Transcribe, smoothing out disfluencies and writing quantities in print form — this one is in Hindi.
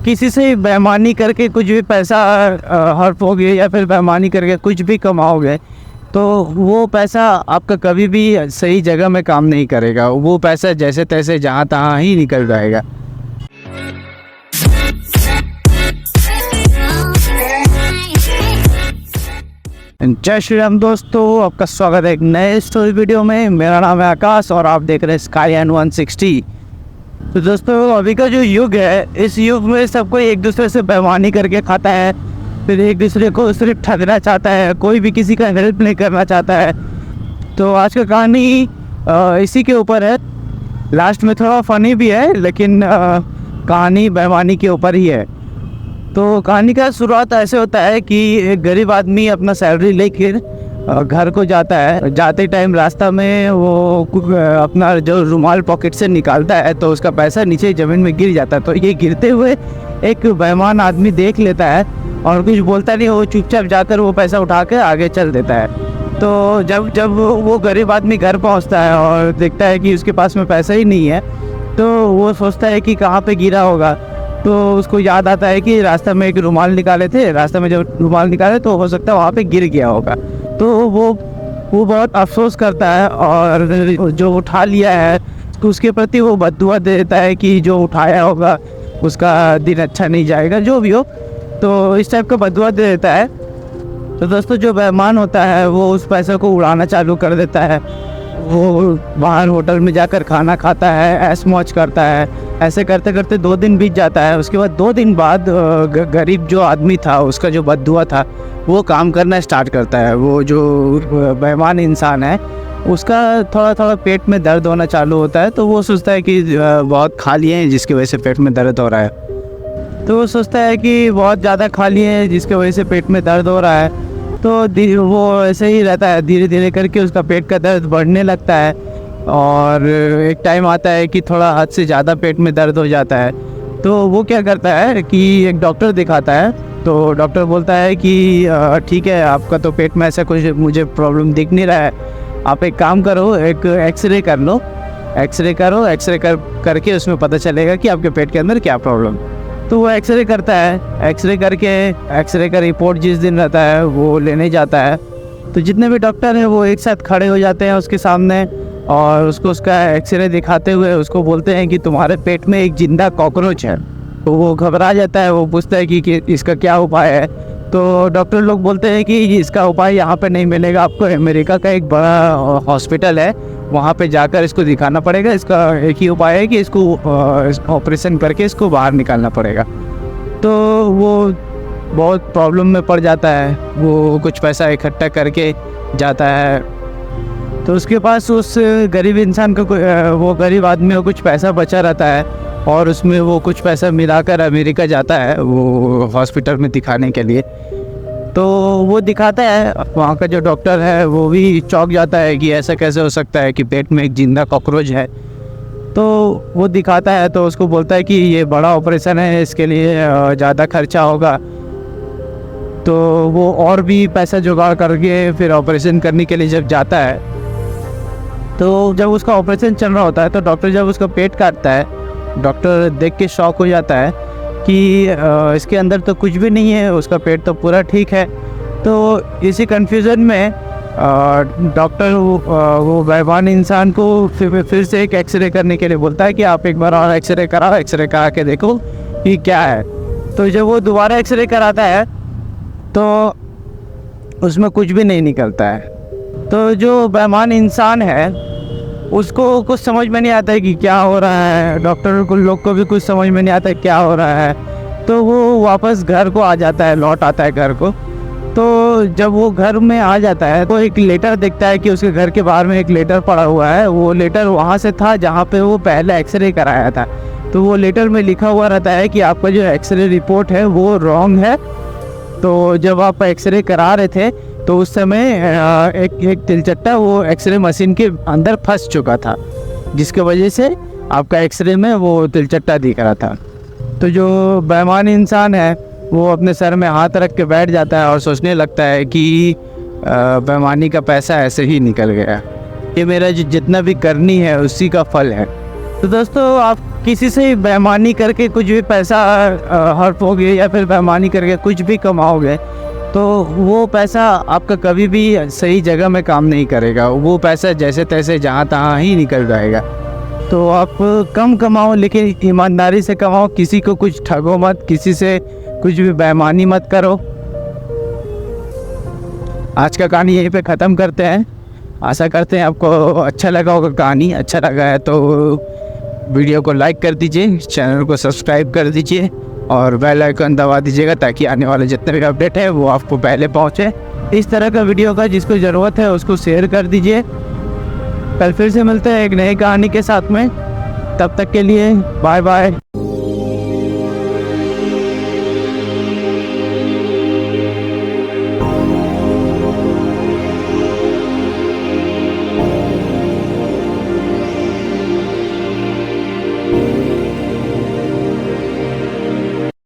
किसी से बेईमानी करके कुछ भी पैसा हड़पोगे या फिर बेईमानी करके कुछ भी कमाओगे तो वो पैसा आपका कभी भी सही जगह में काम नहीं करेगा। वो पैसा जैसे तैसे जहाँ तहाँ ही निकल जाएगा। जय श्री राम दोस्तों, आपका स्वागत है एक नए स्टोरी वीडियो में। मेरा नाम है आकाश और आप देख रहे हैं स्काई एन 160। तो दोस्तों, अभी का जो युग है, इस युग में सब कोई एक दूसरे से बेईमानी करके खाता है, फिर एक दूसरे को सिर्फ ठगना चाहता है, कोई भी किसी का हेल्प नहीं करना चाहता है। तो आज का कहानी इसी के ऊपर है। लास्ट में थोड़ा फनी भी है, लेकिन कहानी बेईमानी के ऊपर ही है। तो कहानी का शुरुआत ऐसे होता है कि एक गरीब आदमी अपना सैलरी लेकर घर को जाता है। जाते टाइम रास्ता में वो अपना जो रुमाल पॉकेट से निकालता है तो उसका पैसा नीचे ज़मीन में गिर जाता है। तो ये गिरते हुए एक बेईमान आदमी देख लेता है और कुछ बोलता नहीं, वो चुपचाप जाकर वो पैसा उठा के आगे चल देता है। तो जब वो गरीब आदमी घर पहुंचता है और देखता है कि उसके पास में पैसा ही नहीं है, तो वो सोचता है कि कहाँ पे गिरा होगा। तो उसको याद आता है कि रास्ते में एक रुमाल निकाले थे, रास्ते में जब रुमाल निकाले तो हो सकता है वहाँ पे गिर गया होगा। तो वो बहुत अफसोस करता है और जो उठा लिया है उसके प्रति वो बद्दुआ देता है कि जो उठाया होगा उसका दिन अच्छा नहीं जाएगा, जो भी हो। तो इस टाइप का बद्दुआ दे देता है। तो दोस्तों, जो बेईमान होता है वो उस पैसे को उड़ाना चालू कर देता है। वो बाहर होटल में जाकर खाना खाता है, ऐश मौज करता है। ऐसे करते करते 2 दिन बीत जाता है। उसके बाद 2 दिन बाद गरीब जो आदमी था, उसका जो बद्दुआ था, वो काम करना स्टार्ट करता है। वो जो बेईमान इंसान है उसका थोड़ा थोड़ा पेट में दर्द होना चालू होता है। तो वो सोचता है कि बहुत खा लिए हैं जिसकी वजह से पेट में दर्द हो रहा है। तो वो सोचता है कि बहुत ज़्यादा खा लिए हैं जिसकी वजह से पेट में दर्द हो रहा है। तो वो ऐसे ही रहता है, धीरे धीरे करके उसका पेट का दर्द बढ़ने लगता है और एक टाइम आता है कि थोड़ा हद से ज़्यादा पेट में दर्द हो जाता है। तो वो क्या करता है कि एक डॉक्टर दिखाता है। तो डॉक्टर बोलता है कि ठीक है, आपका तो पेट में ऐसा कुछ मुझे प्रॉब्लम दिख नहीं रहा है, आप एक काम करो, एक एक्सरे कर लो। एक्सरे करो, एक्सरे करके उसमें पता चलेगा कि आपके पेट के अंदर क्या प्रॉब्लम। तो वो एक्सरे करता है। एक्सरे करके एक्सरे का रिपोर्ट जिस दिन रहता है वो लेने जाता है। तो जितने भी डॉक्टर हैं वो एक साथ खड़े हो जाते हैं उसके सामने और उसको उसका एक्सरे दिखाते हुए उसको बोलते हैं कि तुम्हारे पेट में एक जिंदा कॉकरोच है। तो वो घबरा जाता है। वो पूछता है कि इसका क्या उपाय है। तो डॉक्टर लोग बोलते हैं कि इसका उपाय यहाँ पे नहीं मिलेगा, आपको अमेरिका का एक बड़ा हॉस्पिटल है, वहाँ पे जाकर इसको दिखाना पड़ेगा। इसका एक ही उपाय है कि इसको ऑपरेशन करके इसको बाहर निकालना पड़ेगा। तो वो बहुत प्रॉब्लम में पड़ जाता है। वो कुछ पैसा इकट्ठा करके जाता है। तो उसके पास उस गरीब इंसान को वो गरीब आदमी को कुछ पैसा बचा रहता है और उसमें वो कुछ पैसा मिलाकर अमेरिका जाता है वो हॉस्पिटल में दिखाने के लिए। तो वो दिखाता है, वहाँ का जो डॉक्टर है वो भी चौंक जाता है कि ऐसा कैसे हो सकता है कि पेट में एक जिंदा कॉकरोच है। तो वो दिखाता है तो उसको बोलता है कि ये बड़ा ऑपरेशन है, इसके लिए ज़्यादा खर्चा होगा। तो वो और भी पैसा जुगाड़ करके फिर ऑपरेशन करने के लिए जब जाता है, तो जब उसका ऑपरेशन चल रहा होता है तो डॉक्टर जब उसका पेट काटता है, डॉक्टर देख के शॉक हो जाता है कि इसके अंदर तो कुछ भी नहीं है, उसका पेट तो पूरा ठीक है। तो इसी कन्फ्यूज़न में डॉक्टर वो बेईमान इंसान को फिर से एक एक्सरे करने के लिए बोलता है कि आप एक बार और एक्सरे कराओ, एक्सरे करा के देखो कि क्या है। तो जब वो दोबारा एक्सरे कराता है तो उसमें कुछ भी नहीं निकलता है। तो जो बेईमान इंसान है उसको कुछ समझ में नहीं आता है कि क्या हो रहा है। डॉक्टर को लोग को भी कुछ समझ में नहीं आता है क्या हो रहा है। तो वो वापस घर को आ जाता है, लौट आता है घर को। तो जब वो घर में आ जाता है तो एक लेटर देखता है कि उसके घर के बाहर में एक लेटर पड़ा हुआ है। वो लेटर वहाँ से था जहाँ पे वो पहले एक्सरे कराया था। तो वो लेटर में लिखा हुआ रहता है कि आपका जो एक्सरे रिपोर्ट है वो रॉन्ग है। तो जब आप एक्सरे करा रहे थे तो उस समय एक तिलचट्टा वो एक्सरे मशीन के अंदर फंस चुका था, जिसके वजह से आपका एक्सरे में वो तिलचट्टा दिख रहा था। तो जो बेईमान इंसान है वो अपने सर में हाथ रख के बैठ जाता है और सोचने लगता है कि बेईमानी का पैसा ऐसे ही निकल गया, ये मेरा जितना भी करनी है उसी का फल है। तो दोस्तों, आप किसी से बेईमानी करके कुछ भी पैसा हड़पोगे या फिर बेईमानी करके कुछ भी कमाओगे तो वो पैसा आपका कभी भी सही जगह में काम नहीं करेगा। वो पैसा जैसे तैसे जहाँ तहाँ ही निकल जाएगा। तो आप कम कमाओ लेकिन ईमानदारी से कमाओ, किसी को कुछ ठगो मत, किसी से कुछ भी बेईमानी मत करो। आज का कहानी यहीं पे ख़त्म करते हैं। आशा करते हैं आपको अच्छा लगा होगा। कहानी अच्छा लगा है तो वीडियो को लाइक कर दीजिए, चैनल को सब्सक्राइब कर दीजिए और बेल आइकन दबा दीजिएगा ताकि आने वाले जितने भी अपडेट है वो आपको पहले पहुंचे। इस तरह का वीडियो का जिसको ज़रूरत है उसको शेयर कर दीजिए। कल फिर से मिलते हैं एक नई कहानी के साथ में। तब तक के लिए बाय बाय।